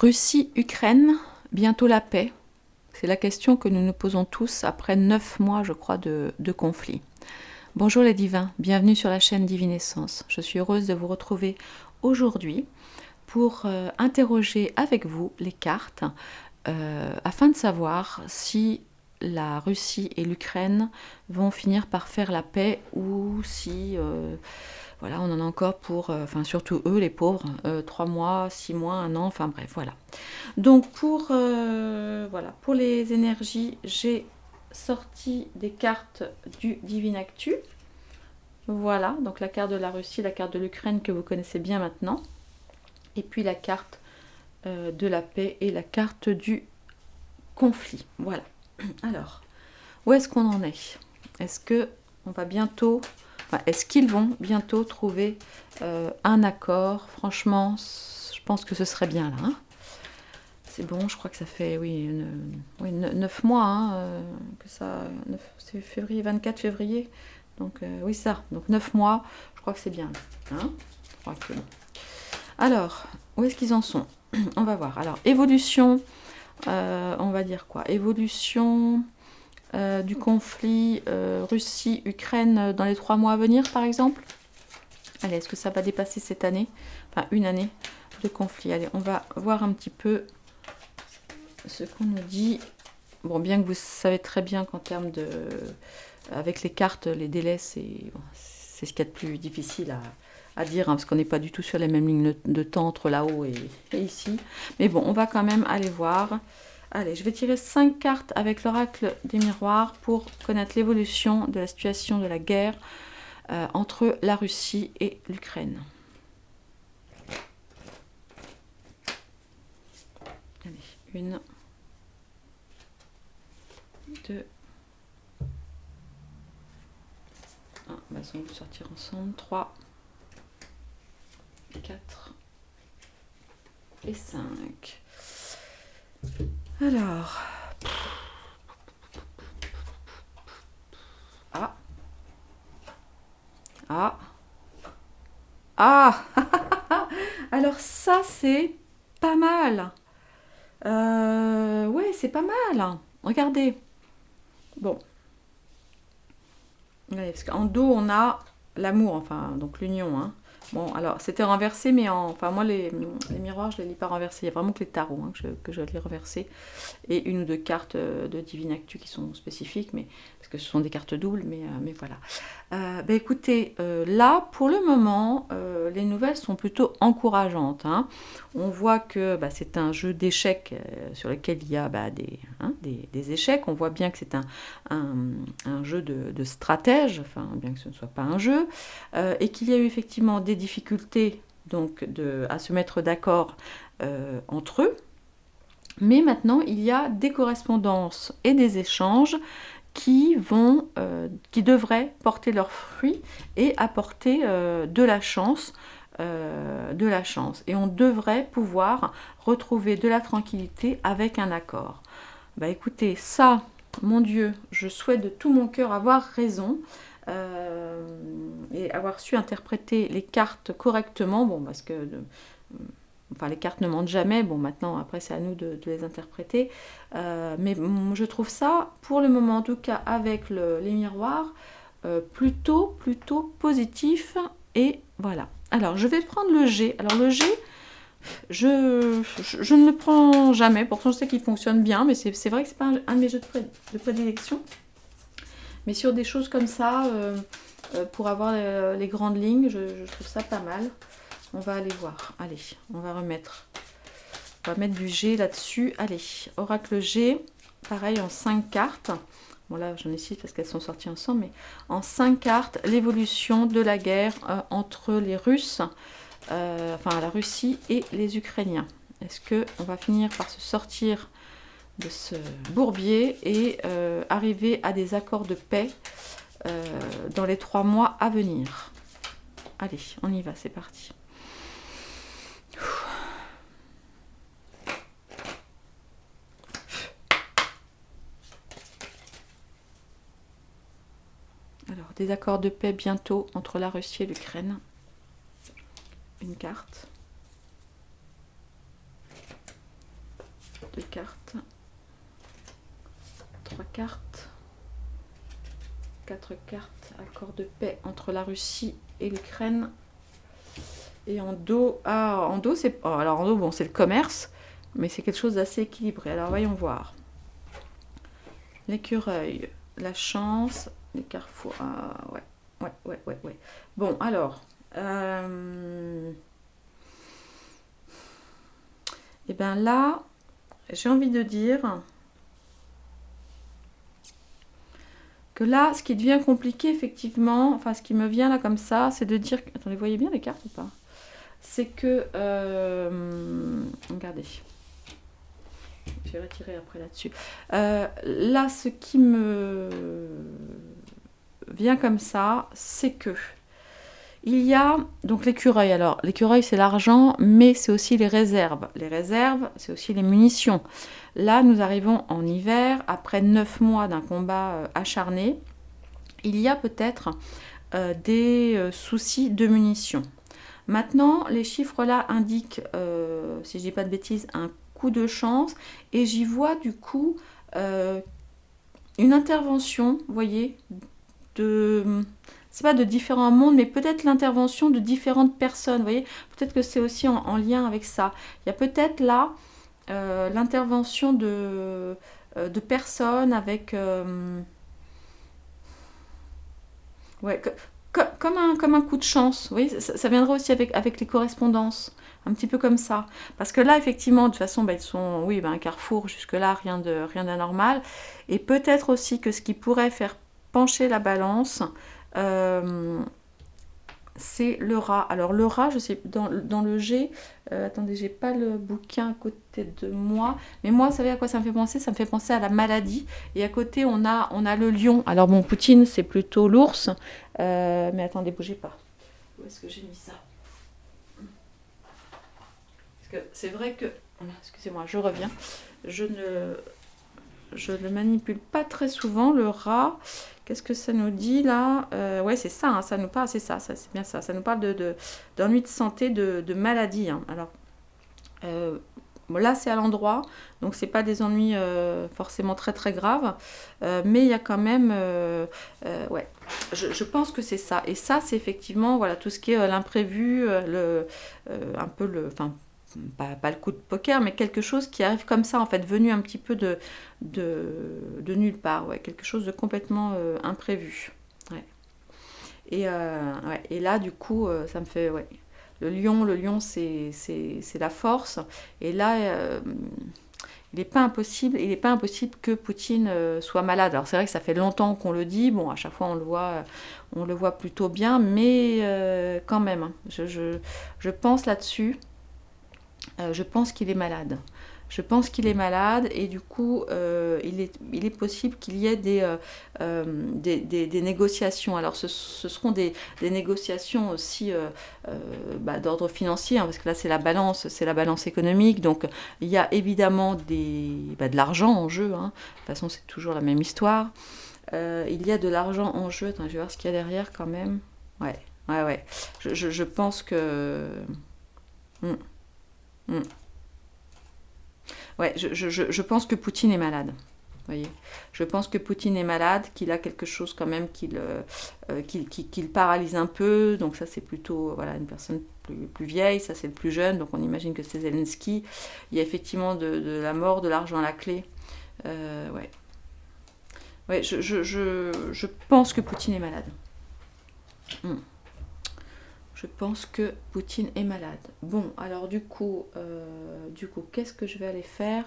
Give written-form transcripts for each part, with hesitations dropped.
Russie-Ukraine, bientôt la paix? C'est la question que nous nous posons tous après 9 mois, je crois, de conflit. Bonjour les divins, bienvenue sur la chaîne Divinescence. Je suis heureuse de vous retrouver aujourd'hui pour interroger avec vous les cartes afin de savoir si la Russie et l'Ukraine vont finir par faire la paix ou si voilà, on en a encore pour, enfin surtout eux les pauvres, 3 mois, 6 mois, 1 an, enfin bref, voilà. Donc voilà, pour les énergies, j'ai sorti des cartes du Divine Actu. Voilà, donc la carte de la Russie, la carte de l'Ukraine que vous connaissez bien maintenant. Et puis la carte de la paix et la carte du conflit. Voilà. Alors, où est-ce qu'on en est? Est-ce que on va bientôt, enfin, est-ce qu'ils vont bientôt trouver un accord? Franchement, je pense que ce serait bien là. Hein, c'est bon, je crois que ça fait oui, 9 mois hein, que ça. C'est février, 24 février. Donc oui ça. Donc 9 mois, je crois que c'est bien. Hein, je crois que bon. Alors, où est-ce qu'ils en sont? On va voir. Alors, évolution, on va dire quoi? Évolution du conflit Russie-Ukraine dans les 3 mois à venir, par exemple? Allez, est-ce que ça va dépasser cette année? Enfin, une année de conflit. Allez, on va voir un petit peu ce qu'on nous dit. Bon, bien que vous savez très bien qu'en termes de... Avec les cartes, les délais, c'est ce qu'il y a de plus difficile à dire, hein, parce qu'on n'est pas du tout sur les mêmes lignes de temps entre là-haut et ici. Mais bon, on va quand même aller voir. Allez, je vais tirer 5 cartes avec l'oracle des miroirs pour connaître l'évolution de la situation de la guerre entre la Russie et l'Ukraine. Allez, 1, 2. Ah, bah, elles vont sortir ensemble. 3, 4 et 5. Alors. Ah. Ah. Ah. Alors ça, c'est pas mal. Ouais, c'est pas mal. Regardez. Bon. Ouais, parce qu'en dos, on a l'amour, enfin, donc l'union. Hein. Bon, alors, c'était renversé, mais enfin, moi, les miroirs, je ne les lis pas renversés. Il y a vraiment que les tarots hein, que je lis renversés. Et 1 ou 2 cartes de Divine Actu qui sont spécifiques, mais, parce que ce sont des cartes doubles, mais voilà. Bah, écoutez, là, pour le moment, les nouvelles sont plutôt encourageantes. Hein. On voit que bah, c'est un jeu d'échecs sur lequel il y a bah, des échecs. On voit bien que c'est un jeu de stratège, enfin, bien que ce ne soit pas un jeu, et qu'il y a eu effectivement des difficultés donc, à se mettre d'accord entre eux. Mais maintenant, il y a des correspondances et des échanges qui devraient porter leurs fruits et apporter de la chance. Et on devrait pouvoir retrouver de la tranquillité avec un accord. Bah écoutez, ça, mon Dieu, je souhaite de tout mon cœur avoir raison et avoir su interpréter les cartes correctement. Bon, parce que enfin, les cartes ne mentent jamais. Bon, maintenant, après, c'est à nous de les interpréter. Mais je trouve ça, pour le moment, en tout cas, avec les miroirs, plutôt positif. Et voilà. Alors, je vais prendre le G. Alors, le G, je ne le prends jamais. Pourtant, je sais qu'il fonctionne bien, mais c'est vrai que c'est pas un de mes jeux de prédilection. Mais sur des choses comme ça, pour avoir les grandes lignes, je trouve ça pas mal. On va aller voir. Allez, on va mettre du G là-dessus. Allez, oracle G, pareil en 5 cartes. Bon là, j'en ai 6 parce qu'elles sont sorties ensemble, mais en 5 cartes, l'évolution de la guerre entre les Russes, enfin la Russie et les Ukrainiens. Est-ce qu'on va finir par se sortir de ce bourbier et arriver à des accords de paix dans les 3 mois à venir? Allez, on y va, c'est parti. Alors, des accords de paix bientôt entre la Russie et l'Ukraine. Une carte. 2 cartes, 3 cartes, 4 cartes, accord de paix entre la Russie et l'Ukraine. Et en dos, en dos, c'est... Oh, alors en dos, bon, c'est le commerce, mais c'est quelque chose d'assez équilibré. Alors voyons voir. L'écureuil, la chance, les carrefours. Ah, ouais. Bon, alors. Et bien là, j'ai envie de dire que là, ce qui devient compliqué, effectivement, enfin, ce qui me vient là comme ça, c'est de dire... Attendez, vous voyez bien les cartes ou pas? C'est que... regardez. Je vais retirer après là-dessus. Là, ce qui me vient comme ça, c'est que il y a donc l'écureuil. Alors, l'écureuil, c'est l'argent, mais c'est aussi les réserves. Les réserves, c'est aussi les munitions. Là, nous arrivons en hiver, après 9 mois d'un combat acharné. Il y a peut-être des soucis de munitions. Maintenant, les chiffres là indiquent, si je dis pas de bêtises, un coup de chance, et j'y vois du coup une intervention, vous voyez, c'est pas de différents mondes, mais peut-être l'intervention de différentes personnes, vous voyez, peut-être que c'est aussi en lien avec ça. Il y a peut-être là l'intervention de personnes avec... ouais, comme un coup de chance, vous voyez, ça viendra aussi avec les correspondances, un petit peu comme ça. Parce que là, effectivement, de toute façon, ils sont, oui, un carrefour, jusque-là, rien d'anormal. Et peut-être aussi que ce qui pourrait faire pencher la balance, c'est le rat. Alors le rat, je sais, dans le G, attendez, j'ai pas le bouquin à côté de moi, mais moi, vous savez à quoi ça me fait penser? Ça me fait penser à la maladie. Et à côté, on a le lion. Alors bon, Poutine, c'est plutôt l'ours, mais attendez, bougez pas. Où est-ce que j'ai mis ça? Parce que c'est vrai que... Excusez-moi, je reviens. Je ne manipule pas très souvent le rat. Qu'est-ce que ça nous dit là? Ouais, c'est ça, hein, ça nous parle, c'est ça, c'est bien ça. Ça nous parle d'ennuis de santé, de maladie. Hein. Alors, bon, là, c'est à l'endroit, donc c'est pas des ennuis forcément très très graves, mais il y a quand même, ouais, je pense que c'est ça. Et ça, c'est effectivement, voilà, tout ce qui est l'imprévu, un peu le, enfin, pas le coup de poker, mais quelque chose qui arrive comme ça, en fait, venu un petit peu de nulle part, ouais, quelque chose de complètement imprévu. Ouais. Ouais. Et là, du coup, ça me fait... Ouais. Le lion c'est la force. Et là, il n'est pas impossible que Poutine soit malade. Alors c'est vrai que ça fait longtemps qu'on le dit, bon, à chaque fois on le voit plutôt bien, mais quand même, hein, je pense là-dessus. Je pense qu'il est malade. Je pense qu'il est malade et du coup, il est possible qu'il y ait des négociations. Alors, ce seront des négociations aussi d'ordre financier, hein, parce que là, c'est la balance économique. Donc, il y a évidemment de l'argent en jeu. Hein. De toute façon, c'est toujours la même histoire. Il y a de l'argent en jeu. Attends, je vais voir ce qu'il y a derrière quand même. Ouais. Je pense que... Ouais, je pense que Poutine est malade. Voyez, je pense que Poutine est malade, qu'il a quelque chose quand même qui le paralyse un peu. Donc ça, c'est plutôt voilà, une personne plus vieille, ça c'est le plus jeune. Donc on imagine que c'est Zelensky. Il y a effectivement de la mort, de l'argent à la clé. Ouais, je pense que Poutine est malade. Je pense que Poutine est malade. Bon, alors du coup, qu'est-ce que je vais aller faire?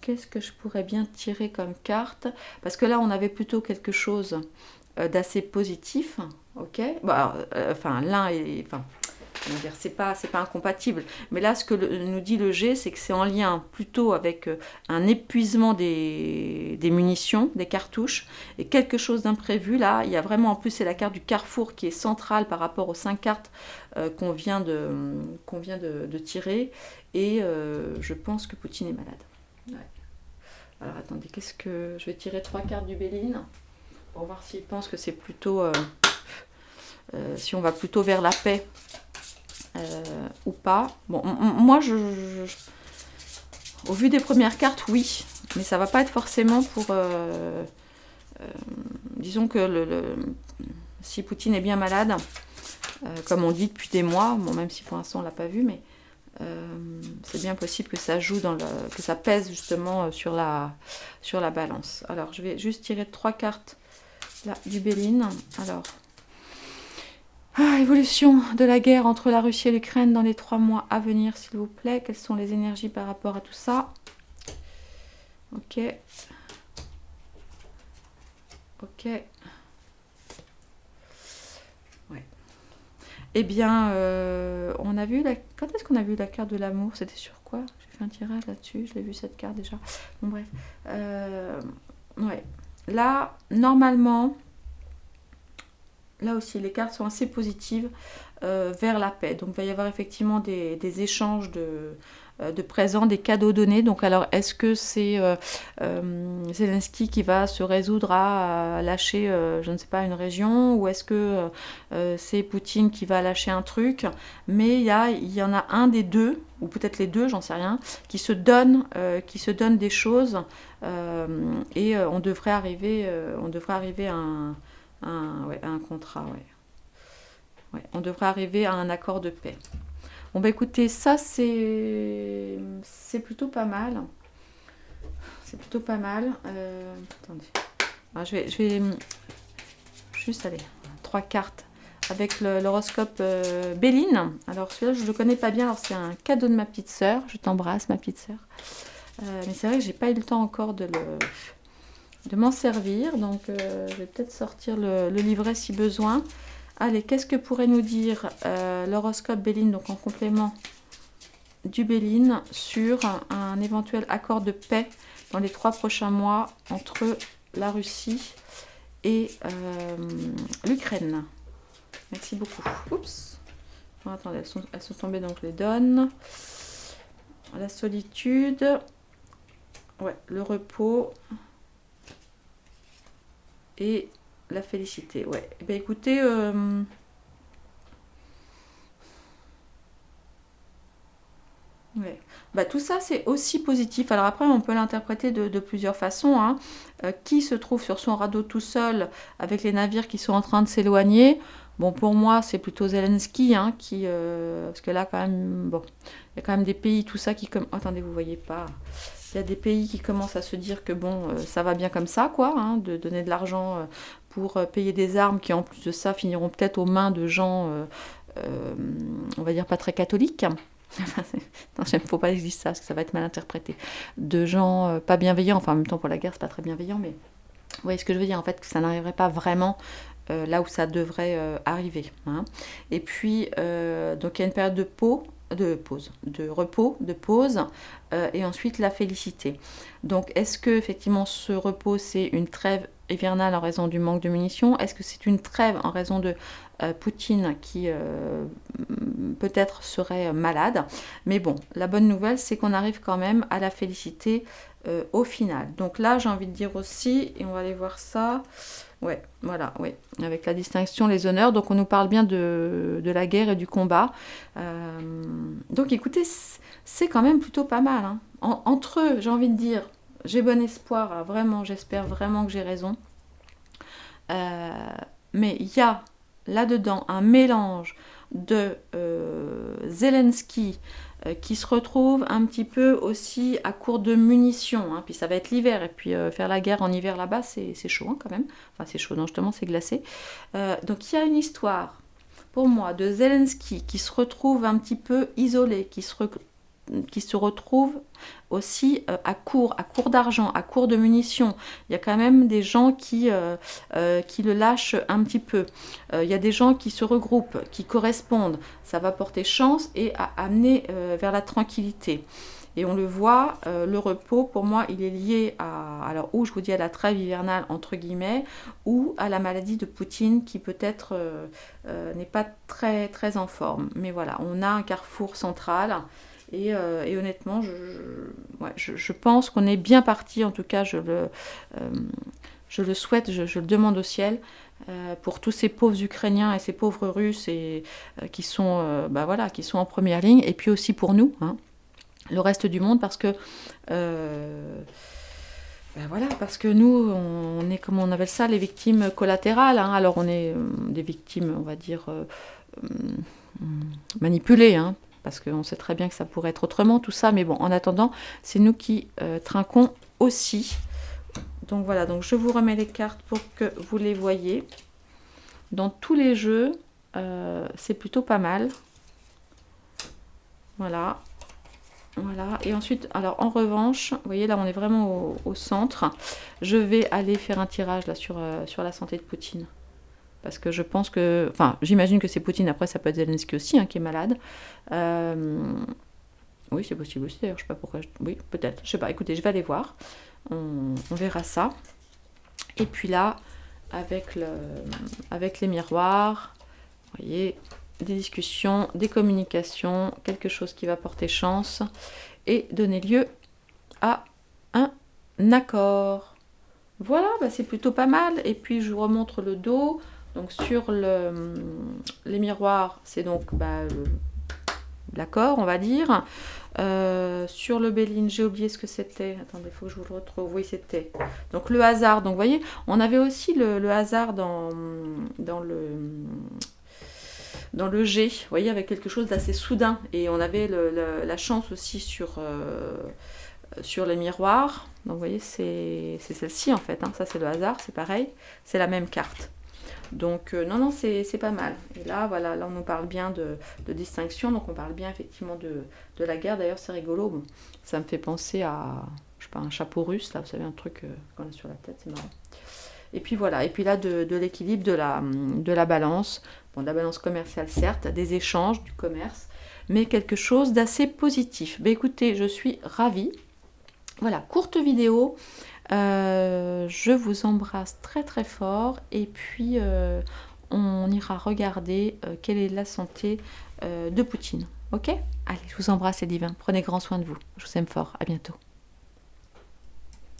Qu'est-ce que je pourrais bien tirer comme carte? Parce que là, on avait plutôt quelque chose d'assez positif, ok? Bah, enfin, l'un est... Enfin, c'est pas incompatible. Mais là, ce que nous dit le G, c'est que c'est en lien plutôt avec un épuisement des munitions, des cartouches, et quelque chose d'imprévu. Là, il y a vraiment, en plus, c'est la carte du carrefour qui est centrale par rapport aux 5 cartes qu'on vient de tirer. Et je pense que Poutine est malade. Ouais. Alors, attendez, je vais tirer 3 cartes du Béline pour voir s'il pense que c'est plutôt... si on va plutôt vers la paix. Ou pas. Bon, moi, Au vu des premières cartes, oui, mais ça va pas être forcément pour... disons que si Poutine est bien malade, comme on dit depuis des mois, bon, même si pour l'instant on l'a pas vu, mais c'est bien possible que ça joue que ça pèse justement sur la balance. Alors je vais juste tirer 3 cartes là du Béline. Alors, évolution de la guerre entre la Russie et l'Ukraine dans les 3 mois à venir, s'il vous plaît. Quelles sont les énergies par rapport à tout ça? Ok. Ok. Ouais. Eh bien, on a vu quand est-ce qu'on a vu la carte de l'amour? C'était sur quoi? J'ai fait un tirage là-dessus, je l'ai vu cette carte déjà. Bon bref. Ouais. Là, normalement, là aussi, les cartes sont assez positives vers la paix. Donc, il va y avoir effectivement des échanges de présents, des cadeaux donnés. Donc, alors, est-ce que c'est Zelensky qui va se résoudre à lâcher, je ne sais pas, une région, ou est-ce que c'est Poutine qui va lâcher un truc? Mais il y en a un des deux, ou peut-être les deux, j'en sais rien, qui se donnent des choses, et on devrait arriver à un contrat, ouais. Ouais, on devrait arriver à un accord de paix. Bon bah écoutez, ça c'est plutôt pas mal. C'est plutôt pas mal. Attendez. Alors, je vais juste aller 3 cartes avec l'horoscope Béline. Alors celui-là je le connais pas bien. Alors c'est un cadeau de ma petite sœur. Je t'embrasse ma petite sœur. Mais c'est vrai que j'ai pas eu le temps encore de m'en servir. Donc je vais peut-être sortir le livret si besoin. Allez, qu'est-ce que pourrait nous dire l'horoscope Béline, donc en complément du Béline, sur un éventuel accord de paix dans les 3 prochains mois entre la Russie et l'Ukraine? Merci beaucoup. Oups. Bon, attendez, elles sont tombées, donc je les donne. La solitude. Ouais, le repos. Et la félicité, ouais. Eh bien, écoutez, ouais. Bah, tout ça, c'est aussi positif. Alors après, on peut l'interpréter de plusieurs façons, hein. Qui se trouve sur son radeau tout seul avec les navires qui sont en train de s'éloigner? Bon, pour moi, c'est plutôt Zelensky, hein, parce que là, quand même, bon, il y a quand même des pays, tout ça, attendez, vous voyez pas... Il y a des pays qui commencent à se dire que bon, ça va bien comme ça, quoi, hein, de donner de l'argent pour payer des armes qui, en plus de ça, finiront peut-être aux mains de gens, on va dire, pas très catholiques. Non, il ne faut pas que je dise ça, parce que ça va être mal interprété. De gens pas bienveillants, enfin, en même temps, pour la guerre, c'est pas très bienveillant, mais vous voyez ce que je veux dire, en fait, que ça n'arriverait pas vraiment là où ça devrait arriver. Hein. Et puis, donc, il y a une période de repos, de pause, et ensuite la félicité. Donc, est-ce que effectivement ce repos, c'est une trêve hivernale en raison du manque de munitions? Est-ce que c'est une trêve en raison de Poutine qui peut-être serait malade? Mais bon, la bonne nouvelle, c'est qu'on arrive quand même à la félicité au final. Donc là, j'ai envie de dire aussi, et on va aller voir ça... Ouais, voilà, oui, avec la distinction, les honneurs. Donc on nous parle bien de la guerre et du combat. Donc écoutez, c'est quand même plutôt pas mal. Hein. Entre eux, j'ai envie de dire, j'ai bon espoir, hein, vraiment, j'espère vraiment que j'ai raison. Mais il y a là-dedans un mélange de Zelensky qui se retrouve un petit peu aussi à court de munitions, hein. Puis ça va être l'hiver, et puis faire la guerre en hiver là-bas, c'est chaud hein, quand même. Enfin c'est chaud, non justement c'est glacé. Donc il y a une histoire, pour moi, de Zelensky qui se retrouve un petit peu isolé, qui se retrouve aussi à court d'argent, à court de munitions. Il y a quand même des gens qui le lâchent un petit peu. Il y a des gens qui se regroupent, qui correspondent. Ça va porter chance et amener vers la tranquillité. Et on le voit, le repos, pour moi, il est lié alors, ou je vous dis à la trêve hivernale, entre guillemets, ou à la maladie de Poutine, qui peut-être n'est pas très, très en forme. Mais voilà, on a un carrefour central. Et honnêtement, je pense qu'on est bien parti, en tout cas, je le souhaite, je le demande au ciel, pour tous ces pauvres Ukrainiens et ces pauvres Russes qui sont en première ligne, et puis aussi pour nous, hein. le reste du monde parce que ben voilà, parce que nous, on est, comme on appelle ça, les victimes collatérales. Hein. Alors, on est des victimes, on va dire, manipulées, hein, parce qu'on sait très bien que ça pourrait être autrement, tout ça. Mais bon, en attendant, c'est nous qui trinquons aussi. Donc voilà, donc je vous remets les cartes pour que vous les voyez. Dans tous les jeux, c'est plutôt pas mal. Voilà. Voilà, et ensuite, alors en revanche, vous voyez là on est vraiment au centre. Je vais aller faire un tirage là sur la santé de Poutine. Parce que je pense que, enfin j'imagine que c'est Poutine, après ça peut être Zelensky aussi hein, qui est malade. Oui c'est possible aussi d'ailleurs, je sais pas pourquoi, oui peut-être, je sais pas, écoutez je vais aller voir, on verra ça. Et puis là, avec les miroirs, vous voyez, des discussions, des communications, quelque chose qui va porter chance et donner lieu à un accord. Voilà, bah c'est plutôt pas mal. Et puis je vous remontre le dos. Donc sur les miroirs, c'est donc l'accord, on va dire. Sur le Béline, j'ai oublié ce que c'était. Attendez, il faut que je vous le retrouve. Oui, c'était. Donc le hasard. Donc vous voyez, on avait aussi le hasard dans le G, vous voyez, avec quelque chose d'assez soudain. Et on avait la chance aussi sur les miroirs. Donc vous voyez, c'est celle-ci en fait. Hein. Ça, c'est le hasard, c'est pareil. C'est la même carte. Donc non, c'est pas mal. Et là, voilà, là on nous parle bien de distinction. Donc on parle bien effectivement de la guerre. D'ailleurs, c'est rigolo. Bon, ça me fait penser à, je sais pas, un chapeau russe. Là, vous savez, un truc qu'on a sur la tête, c'est marrant. Et puis voilà, et puis là de l'équilibre de la balance, bon, de la balance commerciale certes, des échanges, du commerce, mais quelque chose d'assez positif. Ben écoutez, je suis ravie. Voilà, courte vidéo, je vous embrasse très très fort et puis on ira regarder quelle est la santé de Poutine. Ok? Allez, je vous embrasse les divins, prenez grand soin de vous, je vous aime fort, à bientôt.